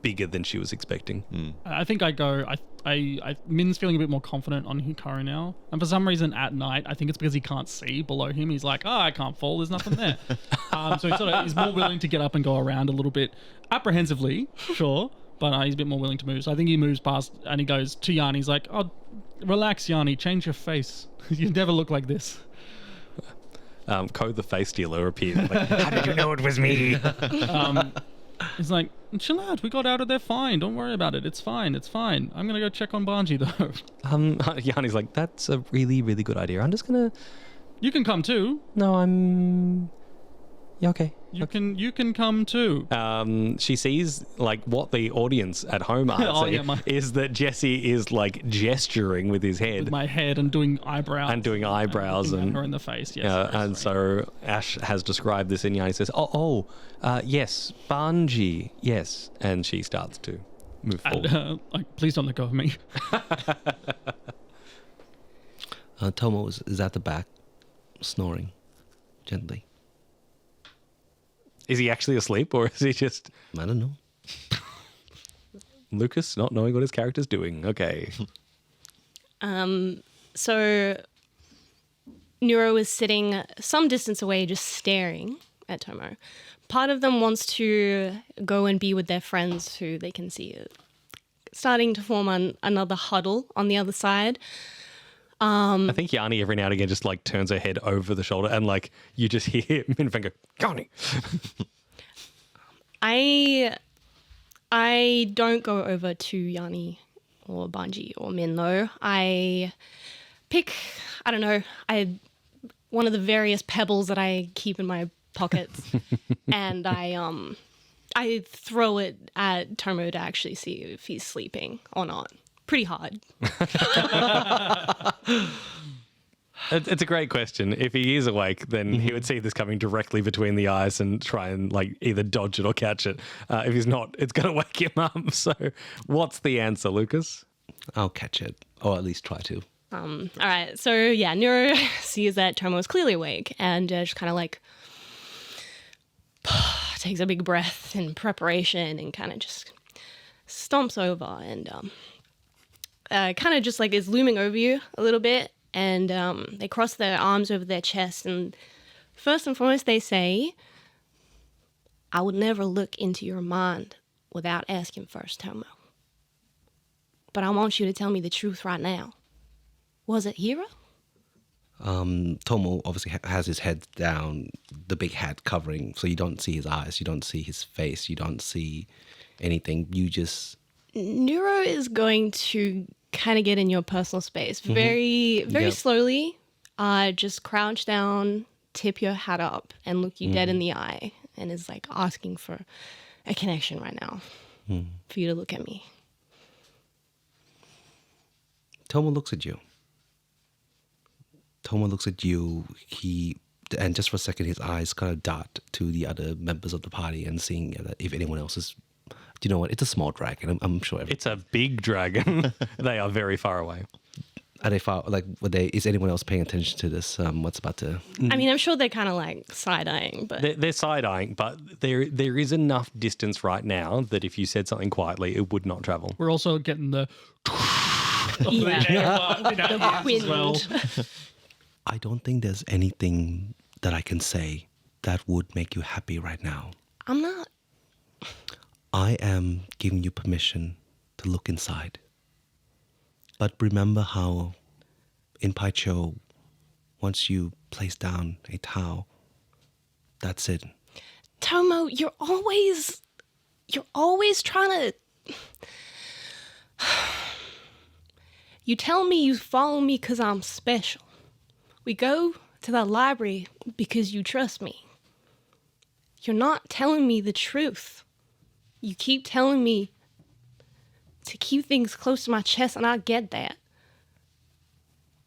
bigger than she was expecting. I think I go. Min's feeling a bit more confident on Hikaru now, and for some reason at night, I think it's because he can't see below him. He's like, I can't fall. There's nothing there. So he sort of is more willing to get up and go around a little bit, apprehensively, sure, but he's a bit more willing to move. So I think he moves past and he goes to Yanni. He's like, "Oh, relax, Yanni. Change your face. You never look like this." Code the face dealer appears. Like, how did you know it was me? He's like, "Chill out. We got out of there fine. Don't worry about it. It's fine. It's fine. I'm gonna go check on Banji though." Yanni's like, that's a really, really good idea. I'm just gonna. You can come too. No, I'm. Yeah, okay. You can come too. She sees what the audience at home are seeing is that Jesse is gesturing with his head, With my head and doing eyebrows. and doing eyebrows looking and at her in the face. Yes. and so Ash has described this, and Yanni says, yes, Banji, yes," and she starts to move forward. And, please don't let go of me. Tomo is at the back, snoring gently. Is he actually asleep, or is he just I don't know. Lucas not knowing what his character's doing? Okay. So Nuro is sitting some distance away just staring at Tomo. Part of them wants to go and be with their friends who they can see starting to form another huddle on the other side. I think Yanni every now and again just like turns her head over the shoulder and like you just hear Minh Fang go, Yanni. I don't go over to Yanni or Banji or Minh though. I pick, I don't know, one of the various pebbles that I keep in my pockets, and I throw it at Tomo to actually see if he's sleeping or not. Pretty hard. It's a great question. If he is awake, then he would see this coming directly between the eyes and try and like either dodge it or catch it. If he's not, it's going to wake him up. So what's the answer, Lucas? I'll catch it, or at least try to. All right. So yeah, Nuro sees that Tomo is clearly awake and just kind of like takes a big breath in preparation and kind of just stomps over and kind of just like is looming over you a little bit. And they cross their arms over their chest. And first and foremost, they say, I would never look into your mind without asking first, Tomo. But I want you to tell me the truth right now. Was it Hiro? Tomo obviously has his head down, the big hat covering, so you don't see his eyes, you don't see his face, you don't see anything. You just... Nuro is going to kind of get in your personal space very slowly. Just crouch down, tip your hat up, and look you dead in the eye, and is like asking for a connection right now for you to look at me. Tomo looks at you. Tomo looks at you. And just for a second, his eyes kind of dart to the other members of the party and seeing if anyone else is. Do you know what? It's a small dragon. I'm sure. It's a big dragon. They are very far away. Are they far? Like, is anyone else paying attention to this? What's about to? I mean, I'm sure they're kind of like side-eyeing, but They're side-eyeing, but there is enough distance right now that if you said something quietly, it would not travel. We're also getting the the wind. as well. I don't think there's anything that I can say that would make you happy right now. I'm not. I am giving you permission to look inside. But remember how in Paicho, once you place down a towel, that's it. Tomo, you're always trying to. You tell me you follow me because I'm special. We go to the library because you trust me. You're not telling me the truth. You keep telling me to keep things close to my chest, and I get that.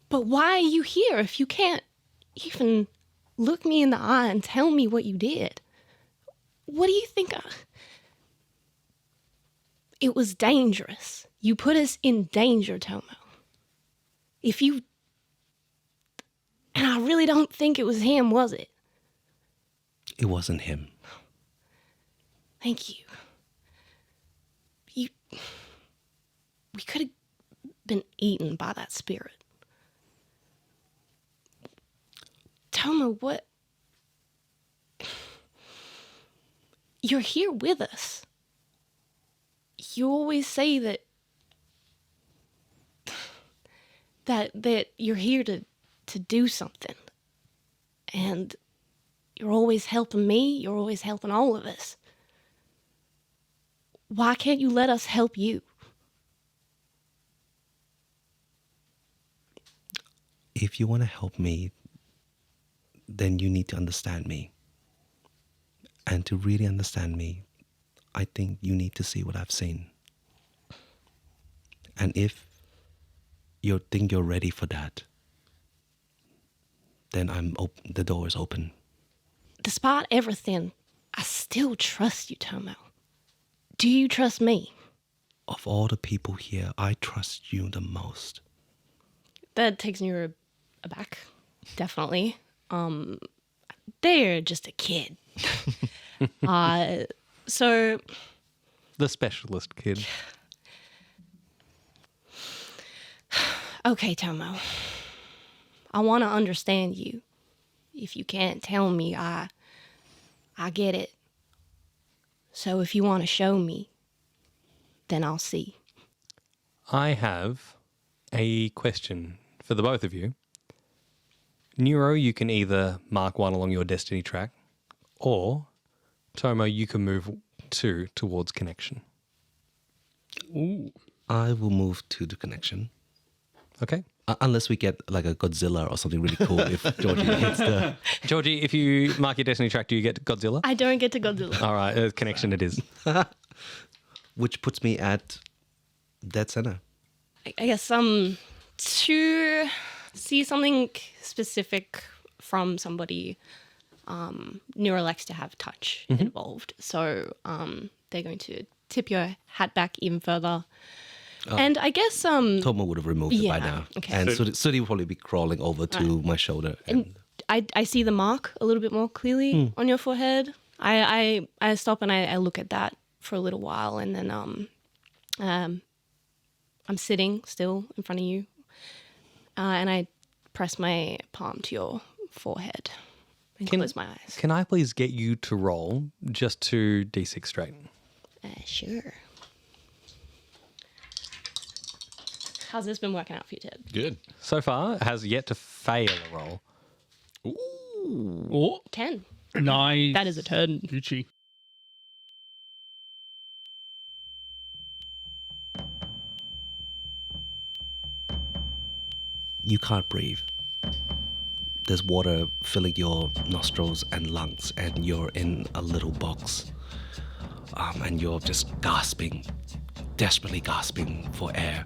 But why are you here if you can't even look me in the eye and tell me what you did? What do you think? It was dangerous. You put us in danger, Tomo. And I really don't think it was him, was it? It wasn't him. Thank you. We could have been eaten by that spirit. Tomo, what? You're here with us. You always say that you're here to do something. And you're always helping me. You're always helping all of us. Why can't you let us help you? If you want to help me, then you need to understand me. And to really understand me, I think you need to see what I've seen. And if you think you're ready for that, then the door is open. Despite everything, I still trust you, Tomo. Do you trust me? Of all the people here, I trust you the most. That takes Nuro aback, definitely. They're just a kid. So... The specialist kid. Okay, Tomo. I want to understand you. If you can't tell me, I get it. So if you want to show me, then I'll see. I have a question for the both of you, Nuro, you can either mark 1 along your destiny track, or Tomo, you can move 2 towards connection. Ooh. I will move to the connection. Okay. Unless we get like a Godzilla or something really cool if Georgie hits the... Georgie, if you mark your destiny track, do you get Godzilla? I don't get to Godzilla. All right, connection it is. Which puts me at dead center. I guess to see something specific from somebody, Nuro likes to have touch involved. So they're going to tip your hat back even further. And I guess Tomo would have removed it by yeah, now. okay. And Sudi will probably be crawling over to my shoulder. and I see the mark a little bit more clearly on your forehead. I stop and I look at that for a little while, and then I'm sitting still in front of you, and I press my palm to your forehead and close my eyes. Can I please get you to roll just 2 D6 straight? Sure. How's this been working out for you, Ted? Good. So far, has yet to fail a roll. Oh, 10. nice. That is a 10. Gucci. You can't breathe. There's water filling your nostrils and lungs, and you're in a little box. And you're just gasping, desperately gasping for air.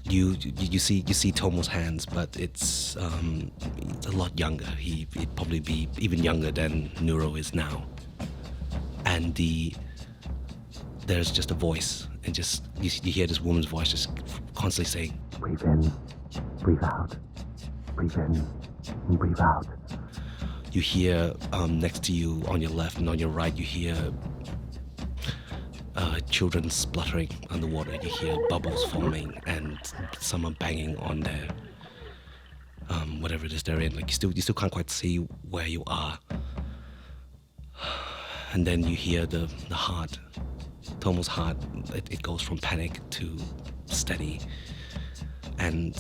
You see Tomo's hands, but it's a lot younger. He'd probably be even younger than Nuro is now. And there's just a voice, and just you hear this woman's voice just constantly saying, "Breathe in, breathe out, breathe in, breathe out." You hear next to you on your left and on your right, you hear children spluttering underwater. You hear bubbles forming and someone banging on their whatever it is they're in. Like you still can't quite see where you are. And then you hear the heart, Tomo's heart. It goes from panic to steady. And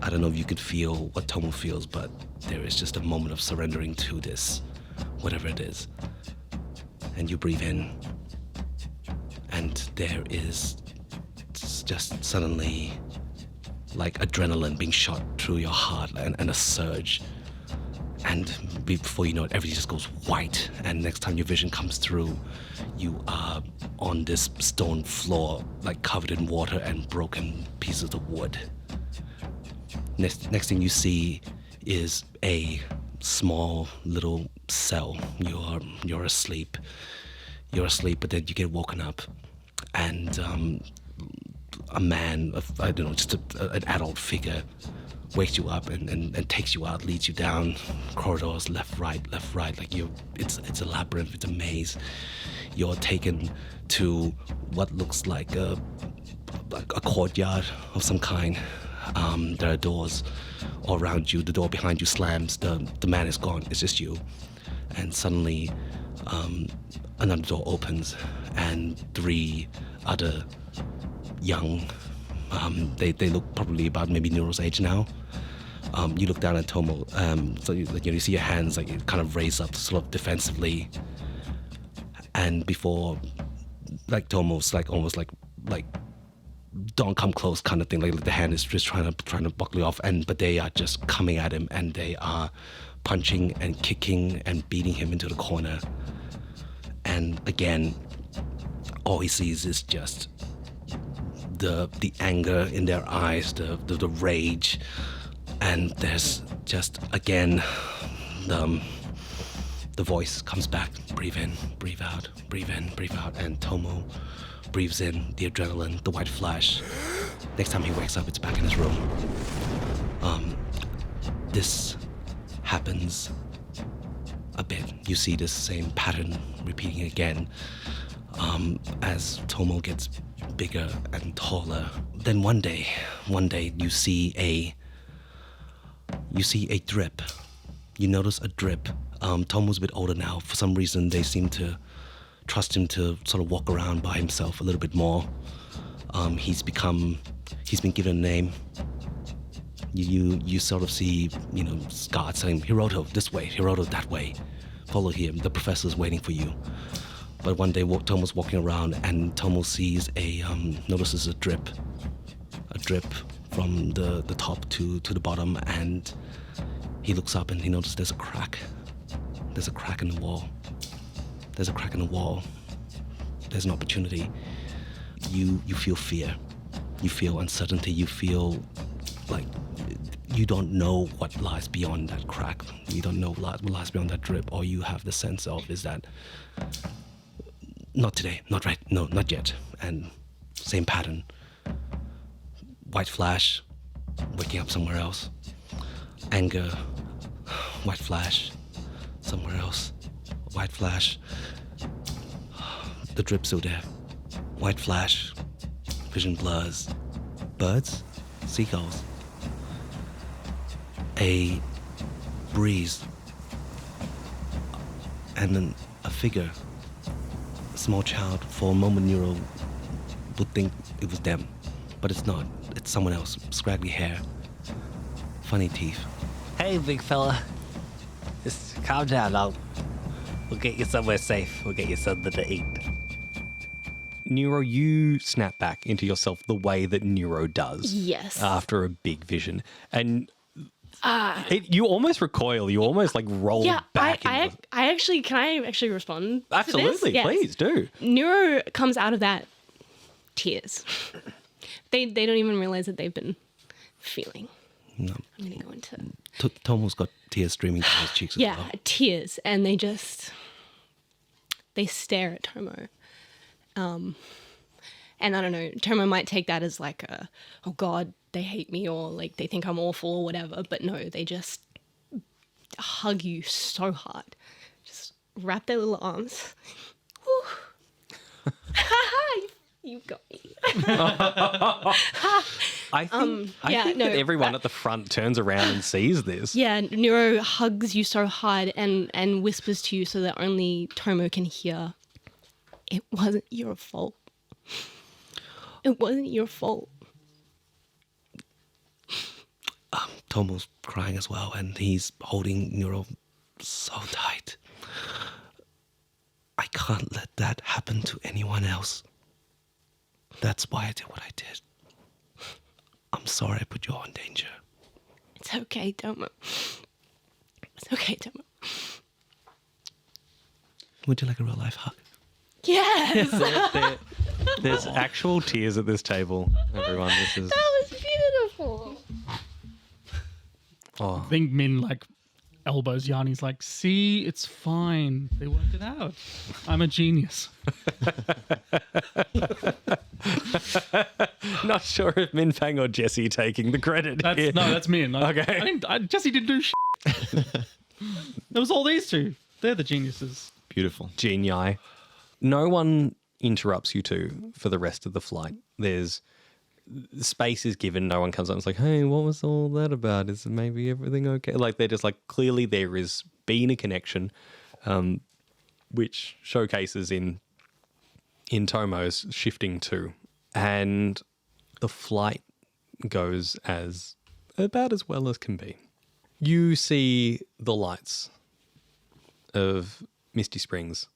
I don't know if you could feel what Tomo feels, but there is just a moment of surrendering to this, whatever it is. And you breathe in. And there is just suddenly like adrenaline being shot through your heart and a surge. And before you know it, everything just goes white. And next time your vision comes through, you are on this stone floor, like covered in water and broken pieces of wood. Next thing you see is a small little cell. You're asleep. You're asleep, but then you get woken up, and a man, I don't know, just an adult figure, wakes you up and takes you out, leads you down corridors, left, right, like it's a labyrinth, it's a maze. You're taken to what looks like a courtyard of some kind. There are doors all around you. The door behind you slams. The man is gone. It's just you. And suddenly, another door opens, and 3 other young, they look probably about maybe Nuro's age now. You look down at Tomo, so you see your hands like kind of raised up sort of defensively, and before, like Tomo's like almost like don't come close kind of thing, like the hand is just trying to buckle you off, but they are just coming at him, and they are punching and kicking and beating him into the corner. And again, all he sees is just the anger in their eyes, the rage, and there's just again the voice comes back: breathe in, breathe out, breathe in, breathe out. And Tomo breathes in the adrenaline, the white flash. Next time he wakes up, it's back in his room. This happens a bit. You see this same pattern repeating again as Tomo gets bigger and taller. Then one day you see a drip. You notice a drip. Tomo's a bit older now. For some reason, they seem to trust him to sort of walk around by himself a little bit more. He's been given a name. You sort of see, guards saying, Hiroto this way, Hiroto that way. Follow him, the professor's waiting for you. But one day Tomo's walking around and Tomo sees notices a drip from the top to the bottom, and he looks up and he notices there's a crack. There's a crack in the wall. There's a crack in the wall. There's an opportunity. You feel fear. You feel uncertainty. You feel like you don't know what lies beyond that crack. You don't know what lies beyond that drip. All you have the sense of is that not today, not right, no, not yet. And same pattern. White flash, waking up somewhere else. Anger, white flash, somewhere else. White flash, the drip's still there. White flash, vision blurs. Birds, seagulls. A breeze, and then a figure. A small child. For a moment, Nuro would think it was them, but it's not. It's someone else. Scraggly hair, funny teeth. Hey, big fella. Just calm down. We'll get you somewhere safe. We'll get you something to eat. Nuro, you snap back into yourself the way that Nuro does. Yes. After a big vision. And you almost recoil. You almost like roll back. I actually, can I actually respond? Absolutely, to this? Yes. please do. Nuro comes out of that tears. They don't even realize that they've been feeling. No. I'm gonna go into Tomo's got tears streaming down his cheeks as well. tears, and they stare at Tomo. And I don't know, Tomo might take that as like oh God, they hate me, or like they think I'm awful or whatever, but no, they just hug you so hard. Just wrap their little arms. You got me. I think that everyone at the front turns around and sees this. Yeah, Nuro hugs you so hard and whispers to you so that only Tomo can hear. It wasn't your fault. It wasn't your fault. Tomo's crying as well, and he's holding Nuro so tight. I can't let that happen to anyone else. That's why I did what I did. I'm sorry I put you all in danger. It's okay, Tomo. It's okay, Tomo. Would you like a real life hug? Yes! There's actual tears at this table, everyone. This is. That was beautiful. Oh. I think Minh like elbows Yanni's like, see, it's fine. They worked it out. I'm a genius. Not sure if Minh Fang or Jesse taking the credit here. That's Minh. Okay. Jesse didn't do shit. It was all these two. They're the geniuses. Beautiful. Genii. No one interrupts you two for the rest of the flight. There's space is given. No one comes up and is like, hey, what was all that about? Is maybe everything okay? Like, they're just like, clearly there is been a connection, which showcases in Tomo's shifting too. And the flight goes about as well as can be. You see the lights of Misty Springs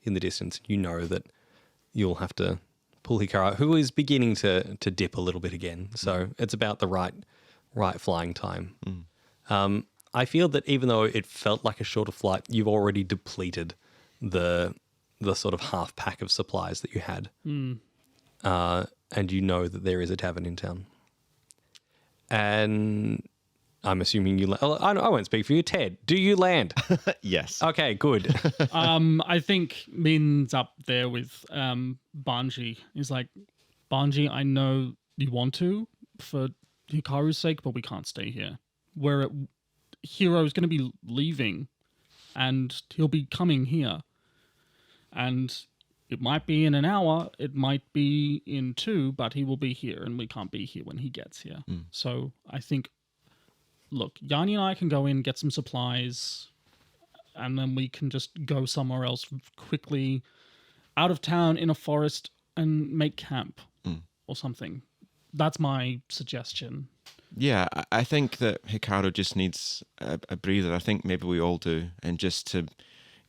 in the distance. You know that you'll have to pull Hikara, who is beginning to dip a little bit again. So it's about the right flying time. I feel that even though it felt like a shorter flight, you've already depleted the sort of half pack of supplies that you had. And you know that there is a tavern in town. And I'm assuming you land. I won't speak for you. Ted, do you land? Yes. Okay, good. I think Min's up there with Banji. He's like, Banji, I know you want to for Hikaru's sake, but we can't stay here. Hiro's going to be leaving, and he'll be coming here. And it might be in an hour, it might be in 2, but he will be here, and we can't be here when he gets here. So I think, look, Yanni and I can go in, get some supplies, and then we can just go somewhere else quickly, out of town, in a forest, and make camp. or something. That's my suggestion. Yeah, I think that Hikaru just needs a breather. I think maybe we all do. And just to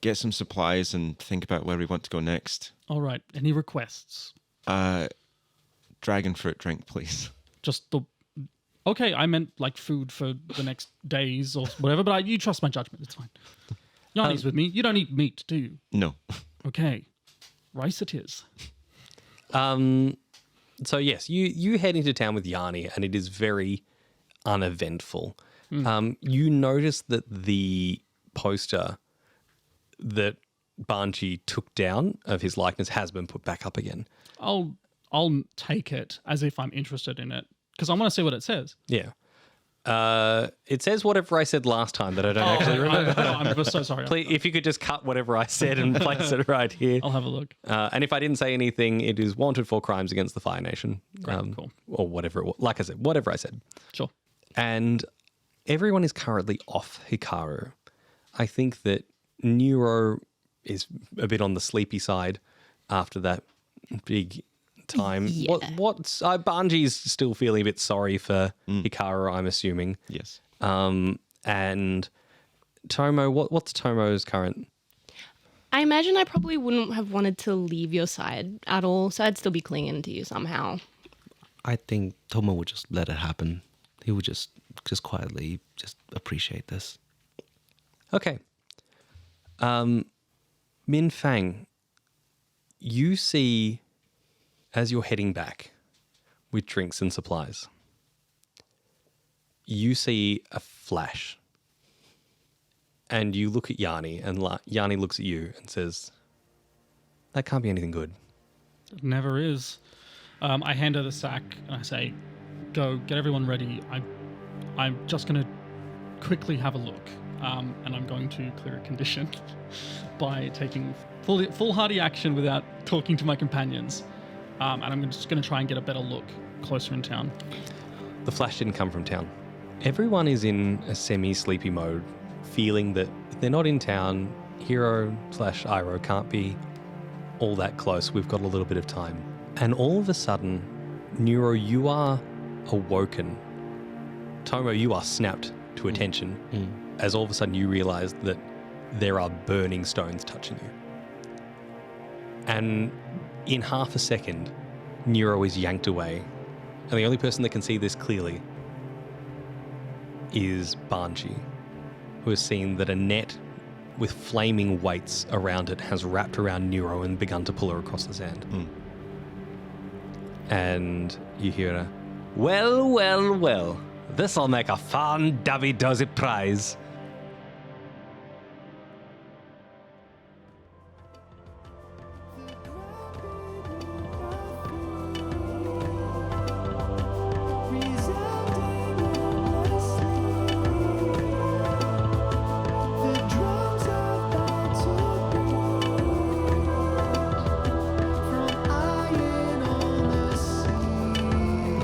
get some supplies and think about where we want to go next. All right. Any requests? Dragon fruit drink, please. Just the... Okay, I meant like food for the next days or whatever, but you trust my judgment. It's fine. Yanni's with me. You don't eat meat, do you? No. Okay. Rice it is. So yes, you head into town with Yanni, and it is very uneventful. You notice that the poster that Banji took down of his likeness has been put back up again. I'll take it as if I'm interested in it because I want to see what it says. Yeah. It says whatever I said last time that I don't actually remember. I'm so sorry. Please, if you could just cut whatever I said and place it right here. I'll have a look. And if I didn't say anything, it is wanted for crimes against the Fire Nation. Cool. Or whatever it was. Like I said, whatever I said. Sure. And everyone is currently off Hikaru. I think that Nuro is a bit on the sleepy side after that big time. Yeah. What's Banji's still feeling a bit sorry for Hikaru, I'm assuming. Yes. And Tomo, what's Tomo's current? I imagine I probably wouldn't have wanted to leave your side at all, so I'd still be clinging to you somehow. I think Tomo would just let it happen. He would just quietly just appreciate this. Okay. Minh Fang, you see, as you're heading back with drinks and supplies, you see a flash. And you look at Yanni, and Yanni looks at you and says, that can't be anything good. It never is. I hand her the sack and I say, go, get everyone ready. I'm just going to quickly have a look. And I'm going to clear a condition by taking foolhardy action without talking to my companions. And I'm just going to try and get a better look closer in town. The flash didn't come from town. Everyone is in a semi-sleepy mode, feeling that if they're not in town, Hiro/Iroh can't be all that close. We've got a little bit of time. And all of a sudden, Nuro, you are awoken. Tomo, you are snapped to attention as all of a sudden you realize that there are burning stones touching you. And in half a second, Nuro is yanked away. And the only person that can see this clearly is Banji, who has seen that a net with flaming weights around it has wrapped around Nuro and begun to pull her across the sand. And you hear a, well, well, well, this'll make a fun dovey-dozy prize.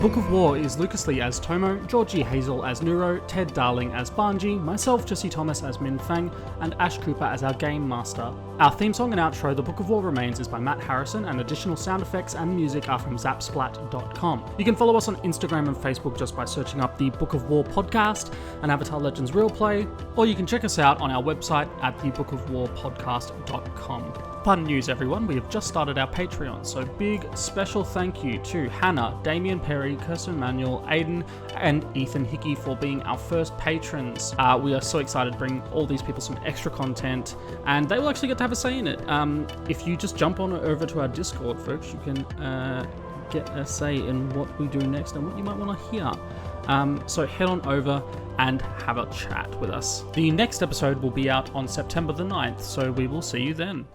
Book of War is Lucas Lee as Tomo, Georgie Hazel as Nuro, Ted Darling as Banji, myself Jesse Thomas as Minh Fang, and Ash Cooper as our Game Master. Our theme song and outro, The Book of War Remains, is by Matt Harrison, and additional sound effects and music are from zapsplat.com. You can follow us on Instagram and Facebook just by searching up the Book of War podcast and Avatar Legends Real-Play, or you can check us out on our website at thebookofwarpodcast.com. Fun news, everyone, we have just started our Patreon, so big special thank you to Hannah, Damian Perry, Kirsten Manuel, Aiden, and Ethan Hickey for being our first patrons. We are so excited to bring all these people some extra content, and they will actually get to have a say in it. If you just jump on over to our Discord, folks, you can get a say in what we do next and what you might want to hear. So head on over and have a chat with us. The next episode will be out on September the 9th, so we will see you then.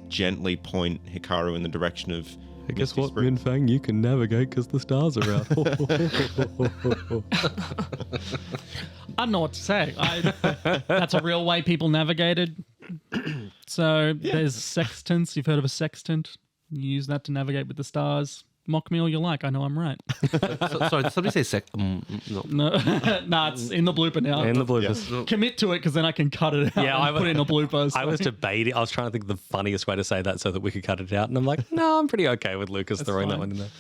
Gently point Hikaru in the direction of. I guess Misty what, Spring. Minh Fang, you can navigate because the stars are out. I don't know what to say. That's a real way people navigated. So there's sextants. You've heard of a sextant? You use that to navigate with the stars. Mock me all you like. I know I'm right. Sorry, did somebody say no. No, nah, it's in the blooper now. In the bloopers. Commit to it because then I can cut it out and put it in a blooper. So. I was debating. I was trying to think of the funniest way to say that so that we could cut it out. And I'm like, no, I'm pretty okay with Lucas throwing that fine. one in there.